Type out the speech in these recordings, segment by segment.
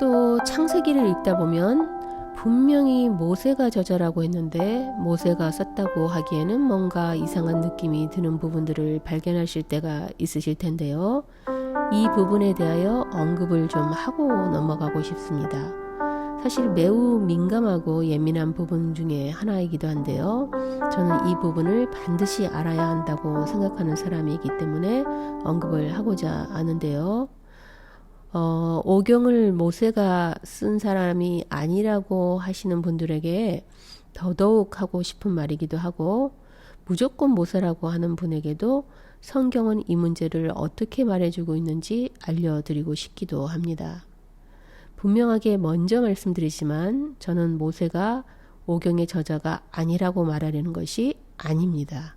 또 창세기를 읽다 보면 분명히 모세가 저자라고 했는데 모세가 썼다고 하기에는 뭔가 이상한 느낌이 드는 부분들을 발견하실 때가 있으실 텐데요. 이 부분에 대하여 언급을 좀 하고 넘어가고 싶습니다. 사실 매우 민감하고 예민한 부분 중에 하나이기도 한데요. 저는 이 부분을 반드시 알아야 한다고 생각하는 사람이기 때문에 언급을 하고자 하는데요. 오경을 모세가 쓴 사람이 아니라고 하시는 분들에게 더더욱 하고 싶은 말이기도 하고, 무조건 모세라고 하는 분에게도 성경은 이 문제를 어떻게 말해주고 있는지 알려드리고 싶기도 합니다. 분명하게 먼저 말씀드리지만 저는 모세가 오경의 저자가 아니라고 말하려는 것이 아닙니다.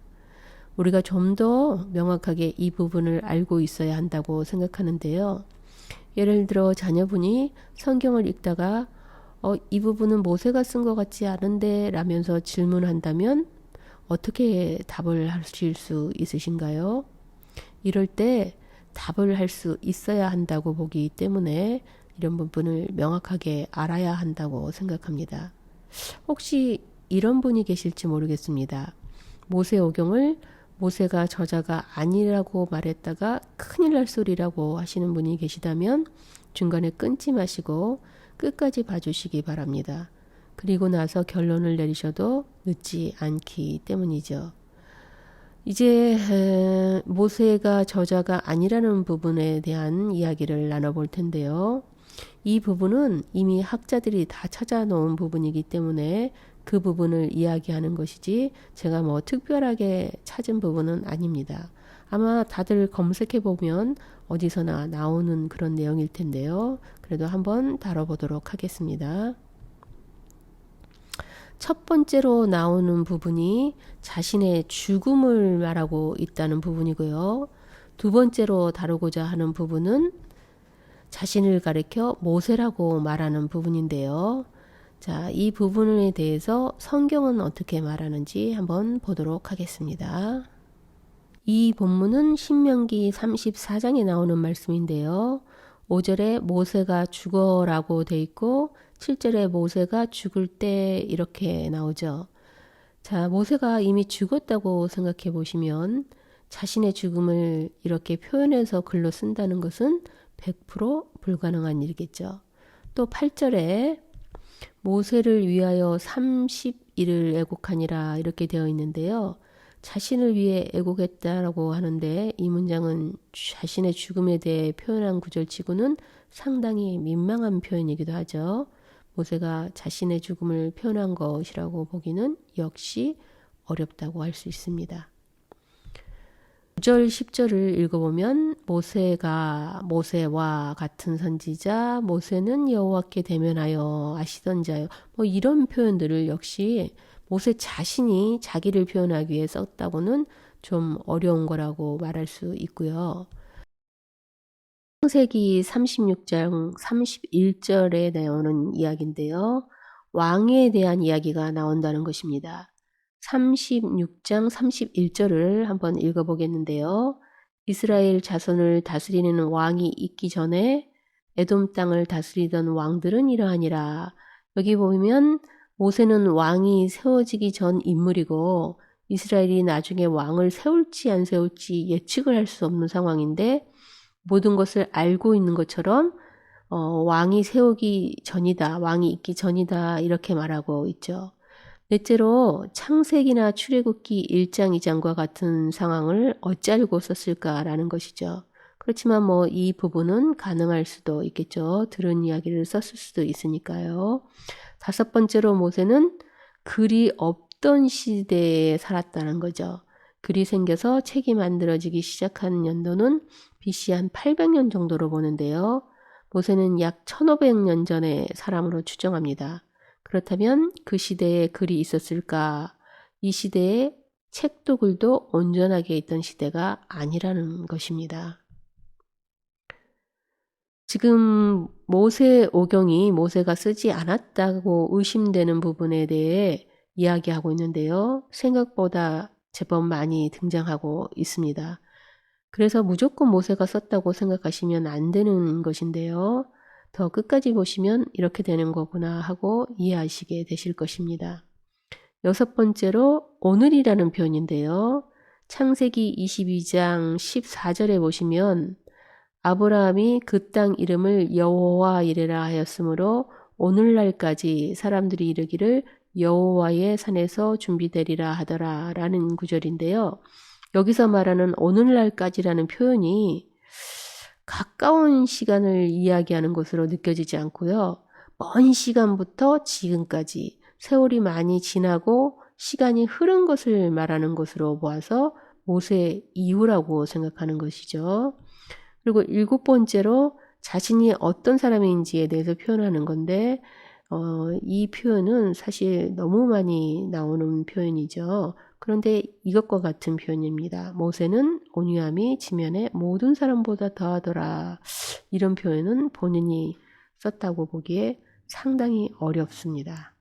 우리가 좀 더 명확하게 이 부분을 알고 있어야 한다고 생각하는데요. 예를 들어 자녀분이 성경을 읽다가 이 부분은 모세가 쓴 것 같지 않은데 라면서 질문한다면 어떻게 답을 하실 수 있으신가요? 이럴 때 답을 할 수 있어야 한다고 보기 때문에 이런 부분을 명확하게 알아야 한다고 생각합니다. 혹시 이런 분이 계실지 모르겠습니다. 모세오경을 모세가 저자가 아니라고 말했다가 큰일 날 소리라고 하시는 분이 계시다면 중간에 끊지 마시고 끝까지 봐주시기 바랍니다. 그리고 나서 결론을 내리셔도 늦지 않기 때문이죠. 이제 모세가 저자가 아니라는 부분에 대한 이야기를 나눠볼 텐데요. 이 부분은 이미 학자들이 다 찾아놓은 부분이기 때문에 그 부분을 이야기하는 것이지 제가 뭐 특별하게 찾은 부분은 아닙니다. 아마 다들 검색해 보면 어디서나 나오는 그런 내용일 텐데요. 그래도 한번 다뤄보도록 하겠습니다. 첫 번째로 나오는 부분이 자신의 죽음을 말하고 있다는 부분이고요. 두 번째로 다루고자 하는 부분은 자신을 가리켜 모세라고 말하는 부분인데요. 자, 이 부분에 대해서 성경은 어떻게 말하는지 한번 보도록 하겠습니다. 이 본문은 신명기 34장에 나오는 말씀인데요. 5절에 모세가 죽어라고 돼 있고 7절에 모세가 죽을 때 이렇게 나오죠. 자, 모세가 이미 죽었다고 생각해 보시면 자신의 죽음을 이렇게 표현해서 글로 쓴다는 것은 100% 불가능한 일이겠죠. 또 8절에 모세를 위하여 30일을 애곡하니라 이렇게 되어 있는데요. 자신을 위해 애곡했다라고 하는데 이 문장은 자신의 죽음에 대해 표현한 구절치고는 상당히 민망한 표현이기도 하죠. 모세가 자신의 죽음을 표현한 것이라고 보기는 역시 어렵다고 할 수 있습니다. 9절 10절을 읽어보면 모세와 같은 선지자, 모세는 여호와께 대면하여 아시던 자요. 뭐 이런 표현들을 역시 모세 자신이 자기를 표현하기 위해 썼다고는 좀 어려운 거라고 말할 수 있고요. 창세기 36장 31절에 나오는 이야기인데요. 왕에 대한 이야기가 나온다는 것입니다. 36장 31절을 한번 읽어보겠는데요. 이스라엘 자손을 다스리는 왕이 있기 전에 에돔 땅을 다스리던 왕들은 이러하니라. 여기 보면 모세는 왕이 세워지기 전 인물이고 이스라엘이 나중에 왕을 세울지 안 세울지 예측을 할 수 없는 상황인데 모든 것을 알고 있는 것처럼 왕이 세우기 전이다, 왕이 있기 전이다 이렇게 말하고 있죠. 넷째로 창세기나 출애굽기 1장 2장과 같은 상황을 어찌 알고 썼을까라는 것이죠. 그렇지만 뭐 이 부분은 가능할 수도 있겠죠. 들은 이야기를 썼을 수도 있으니까요. 다섯 번째로 모세는 글이 없던 시대에 살았다는 거죠. 글이 생겨서 책이 만들어지기 시작한 연도는 BC 한 800년 정도로 보는데요. 모세는 약 1500년 전의 사람으로 추정합니다. 그렇다면 그 시대에 글이 있었을까? 이 시대에 책도 글도 온전하게 있던 시대가 아니라는 것입니다. 지금 모세오경이 모세가 쓰지 않았다고 의심되는 부분에 대해 이야기하고 있는데요. 생각보다 제법 많이 등장하고 있습니다. 그래서 무조건 모세가 썼다고 생각하시면 안 되는 것인데요. 더 끝까지 보시면 이렇게 되는 거구나 하고 이해하시게 되실 것입니다. 여섯 번째로 오늘이라는 표현인데요. 창세기 22장 14절에 보시면 아브라함이 그 땅 이름을 여호와 이레라 하였으므로 오늘날까지 사람들이 이르기를 여호와의 산에서 준비되리라 하더라 라는 구절인데요. 여기서 말하는 오늘날까지라는 표현이 가까운 시간을 이야기하는 것으로 느껴지지 않고요. 먼 시간부터 지금까지 세월이 많이 지나고 시간이 흐른 것을 말하는 것으로 보아서 모세 이후라고 생각하는 것이죠. 그리고 일곱 번째로 자신이 어떤 사람인지에 대해서 표현하는 건데 이 표현은 사실 너무 많이 나오는 표현이죠. 그런데 이것과 같은 표현입니다. 모세는 온유함이 지면에 모든 사람보다 더하더라. 이런 표현은 본인이 썼다고 보기에 상당히 어렵습니다.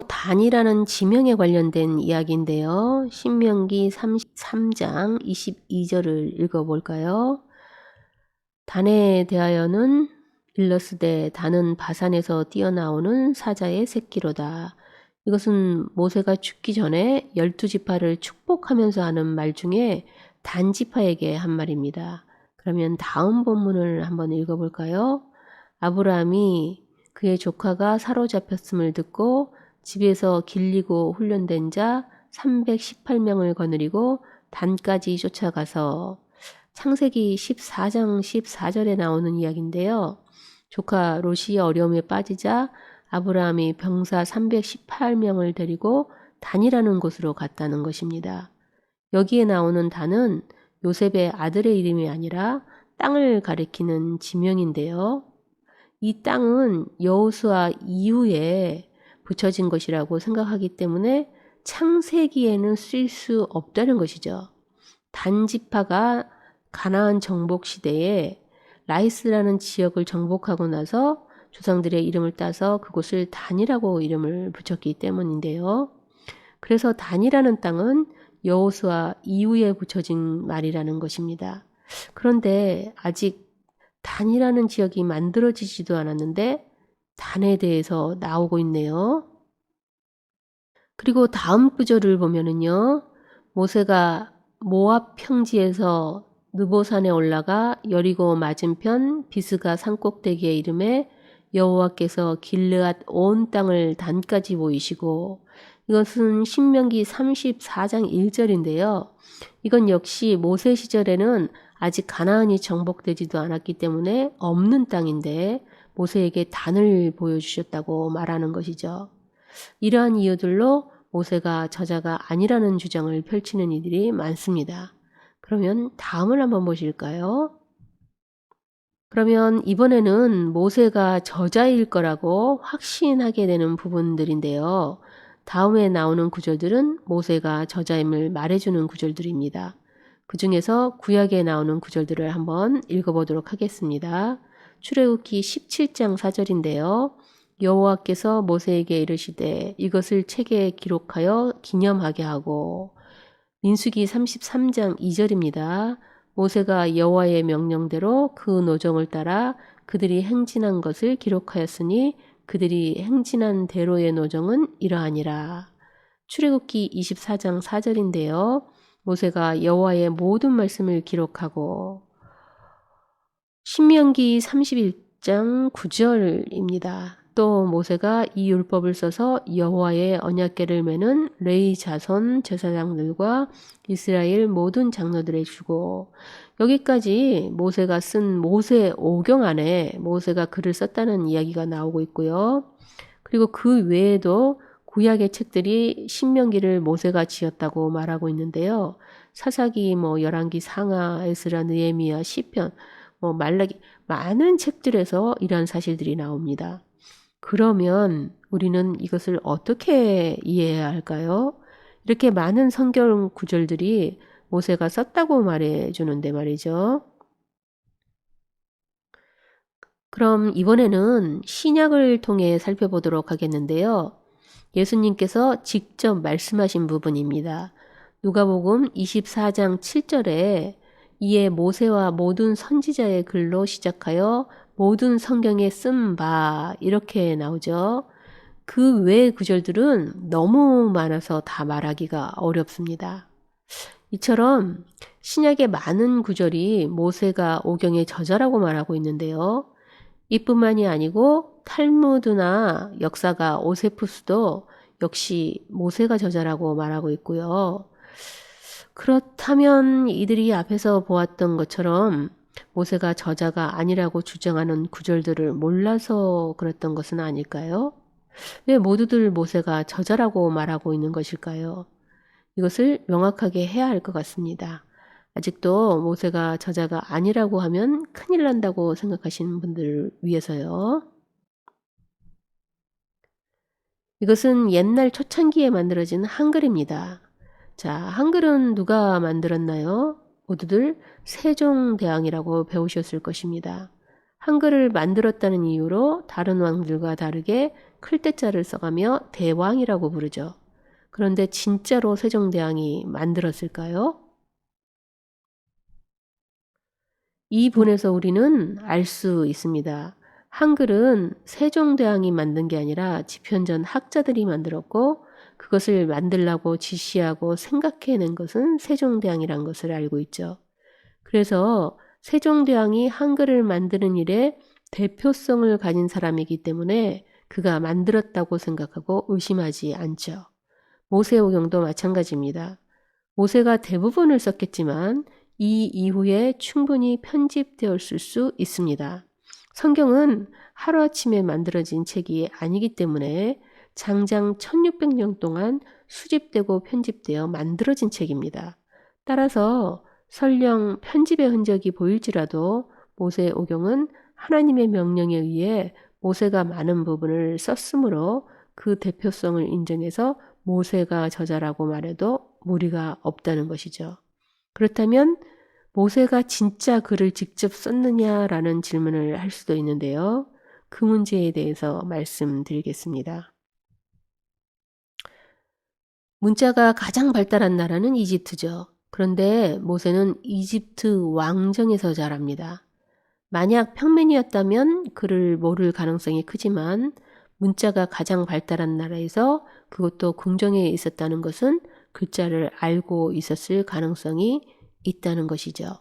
단이라는 지명에 관련된 이야기인데요. 신명기 33장 22절을 읽어볼까요? 단에 대하여는 일러스되 단은 바산에서 뛰어나오는 사자의 새끼로다. 이것은 모세가 죽기 전에 12지파를 축복하면서 하는 말 중에 단지파에게 한 말입니다. 그러면 다음 본문을 한번 읽어볼까요? 아브라함이 그의 조카가 사로잡혔음을 듣고 집에서 길리고 훈련된 자 318명을 거느리고 단까지 쫓아가서 창세기 14장 14절에 나오는 이야기인데요. 조카 롯이 어려움에 빠지자 아브라함이 병사 318명을 데리고 단이라는 곳으로 갔다는 것입니다. 여기에 나오는 단은 요셉의 아들의 이름이 아니라 땅을 가리키는 지명인데요. 이 땅은 여호수아 이후에 붙여진 것이라고 생각하기 때문에 창세기에는 쓸 수 없다는 것이죠. 단지파가 가나안 정복 시대에 라이스라는 지역을 정복하고 나서 조상들의 이름을 따서 그곳을 단이라고 이름을 붙였기 때문인데요. 그래서 단이라는 땅은 여호수아 이후에 붙여진 말이라는 것입니다. 그런데 아직 단이라는 지역이 만들어지지도 않았는데 단에 대해서 나오고 있네요. 그리고 다음 구절을 보면은요. 모세가 모압 평지에서 느보산에 올라가 여리고 맞은편 비스가 산꼭대기에 이름에 여호와께서 길르앗 온 땅을 단까지 보이시고, 이것은 신명기 34장 1절인데요. 이건 역시 모세 시절에는 아직 가나안이 정복되지도 않았기 때문에 없는 땅인데 모세에게 단을 보여주셨다고 말하는 것이죠. 이러한 이유들로 모세가 저자가 아니라는 주장을 펼치는 이들이 많습니다. 그러면 다음을 한번 보실까요? 그러면 이번에는 모세가 저자일 거라고 확신하게 되는 부분들인데요. 다음에 나오는 구절들은 모세가 저자임을 말해주는 구절들입니다. 그 중에서 구약에 나오는 구절들을 한번 읽어보도록 하겠습니다. 출애굽기 17장 4절인데요. 여호와께서 모세에게 이르시되 이것을 책에 기록하여 기념하게 하고, 민수기 33장 2절입니다. 모세가 여호와의 명령대로 그 노정을 따라 그들이 행진한 것을 기록하였으니 그들이 행진한 대로의 노정은 이러하니라. 출애굽기 24장 4절인데요. 모세가 여호와의 모든 말씀을 기록하고, 신명기 31장 9절입니다. 또 모세가 이 율법을 써서 여호와의 언약궤를 매는 레위 자손 제사장들과 이스라엘 모든 장로들에 주고, 여기까지 모세가 쓴 모세 오경 안에 모세가 글을 썼다는 이야기가 나오고 있고요. 그리고 그 외에도 구약의 책들이 신명기를 모세가 지었다고 말하고 있는데요. 사사기, 열왕기, 상하, 에스라, 느헤미야, 시편, 말라기, 많은 책들에서 이러한 사실들이 나옵니다. 그러면 우리는 이것을 어떻게 이해해야 할까요? 이렇게 많은 성경 구절들이 모세가 썼다고 말해주는데 말이죠. 그럼 이번에는 신약을 통해 살펴보도록 하겠는데요. 예수님께서 직접 말씀하신 부분입니다. 누가복음 24장 7절에 이에 모세와 모든 선지자의 글로 시작하여 모든 성경에 쓴 바 이렇게 나오죠. 그 외의 구절들은 너무 많아서 다 말하기가 어렵습니다. 이처럼 신약의 많은 구절이 모세가 오경의 저자라고 말하고 있는데요. 이뿐만이 아니고 탈무드나 역사가 오세푸스도 역시 모세가 저자라고 말하고 있고요. 그렇다면 이들이 앞에서 보았던 것처럼 모세가 저자가 아니라고 주장하는 구절들을 몰라서 그랬던 것은 아닐까요? 왜 모두들 모세가 저자라고 말하고 있는 것일까요? 이것을 명확하게 해야 할 것 같습니다. 아직도 모세가 저자가 아니라고 하면 큰일 난다고 생각하시는 분들을 위해서요. 이것은 옛날 초창기에 만들어진 한글입니다. 자, 한글은 누가 만들었나요? 모두들 세종대왕이라고 배우셨을 것입니다. 한글을 만들었다는 이유로 다른 왕들과 다르게 클때자를 써가며 대왕이라고 부르죠. 그런데 진짜로 세종대왕이 만들었을까요? 이 본에서 우리는 알 수 있습니다. 한글은 세종대왕이 만든 게 아니라 집현전 학자들이 만들었고 그것을 만들라고 지시하고 생각해낸 것은 세종대왕이란 것을 알고 있죠. 그래서 세종대왕이 한글을 만드는 일에 대표성을 가진 사람이기 때문에 그가 만들었다고 생각하고 의심하지 않죠. 모세오경도 마찬가지입니다. 모세가 대부분을 썼겠지만 이 이후에 충분히 편집되었을 수 있습니다. 성경은 하루아침에 만들어진 책이 아니기 때문에 장장 1600년 동안 수집되고 편집되어 만들어진 책입니다. 따라서 설령 편집의 흔적이 보일지라도 모세오경은 하나님의 명령에 의해 모세가 많은 부분을 썼으므로 그 대표성을 인정해서 모세가 저자라고 말해도 무리가 없다는 것이죠. 그렇다면 모세가 진짜 글을 직접 썼느냐라는 질문을 할 수도 있는데요. 그 문제에 대해서 말씀드리겠습니다. 문자가 가장 발달한 나라는 이집트죠. 그런데 모세는 이집트 왕정에서 자랍니다. 만약 평민이었다면 글을 모를 가능성이 크지만 문자가 가장 발달한 나라에서 그것도 궁정에 있었다는 것은 글자를 알고 있었을 가능성이 있다는 것이죠.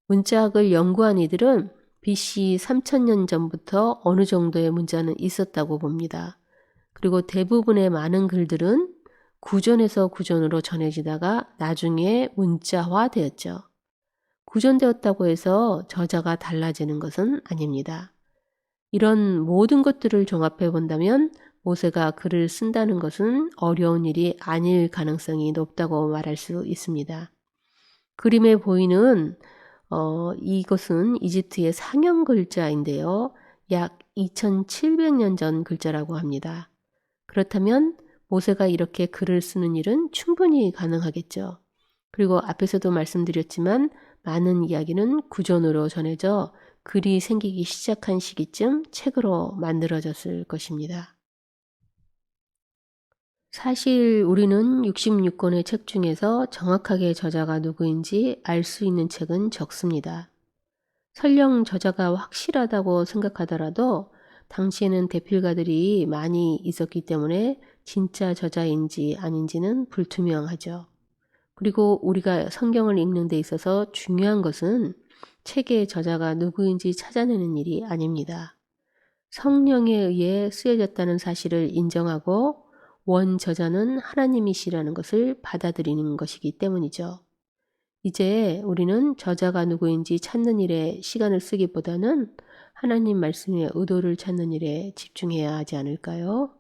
문자학을 연구한 이들은 BC 3000년 전부터 어느 정도의 문자는 있었다고 봅니다. 그리고 대부분의 많은 글들은 구전에서 구전으로 전해지다가 나중에 문자화 되었죠. 구전되었다고 해서 저자가 달라지는 것은 아닙니다. 이런 모든 것들을 종합해 본다면 모세가 글을 쓴다는 것은 어려운 일이 아닐 가능성이 높다고 말할 수 있습니다. 그림에 보이는 이것은 이집트의 상형 글자인데요. 약 2700년 전 글자라고 합니다. 그렇다면 모세가 이렇게 글을 쓰는 일은 충분히 가능하겠죠. 그리고 앞에서도 말씀드렸지만 많은 이야기는 구전으로 전해져 글이 생기기 시작한 시기쯤 책으로 만들어졌을 것입니다. 사실 우리는 66권의 책 중에서 정확하게 저자가 누구인지 알 수 있는 책은 적습니다. 설령 저자가 확실하다고 생각하더라도 당시에는 대필가들이 많이 있었기 때문에 진짜 저자인지 아닌지는 불투명하죠. 그리고 우리가 성경을 읽는 데 있어서 중요한 것은 책의 저자가 누구인지 찾아내는 일이 아닙니다. 성령에 의해 쓰여졌다는 사실을 인정하고 원 저자는 하나님이시라는 것을 받아들이는 것이기 때문이죠. 이제 우리는 저자가 누구인지 찾는 일에 시간을 쓰기보다는 하나님 말씀의 의도를 찾는 일에 집중해야 하지 않을까요?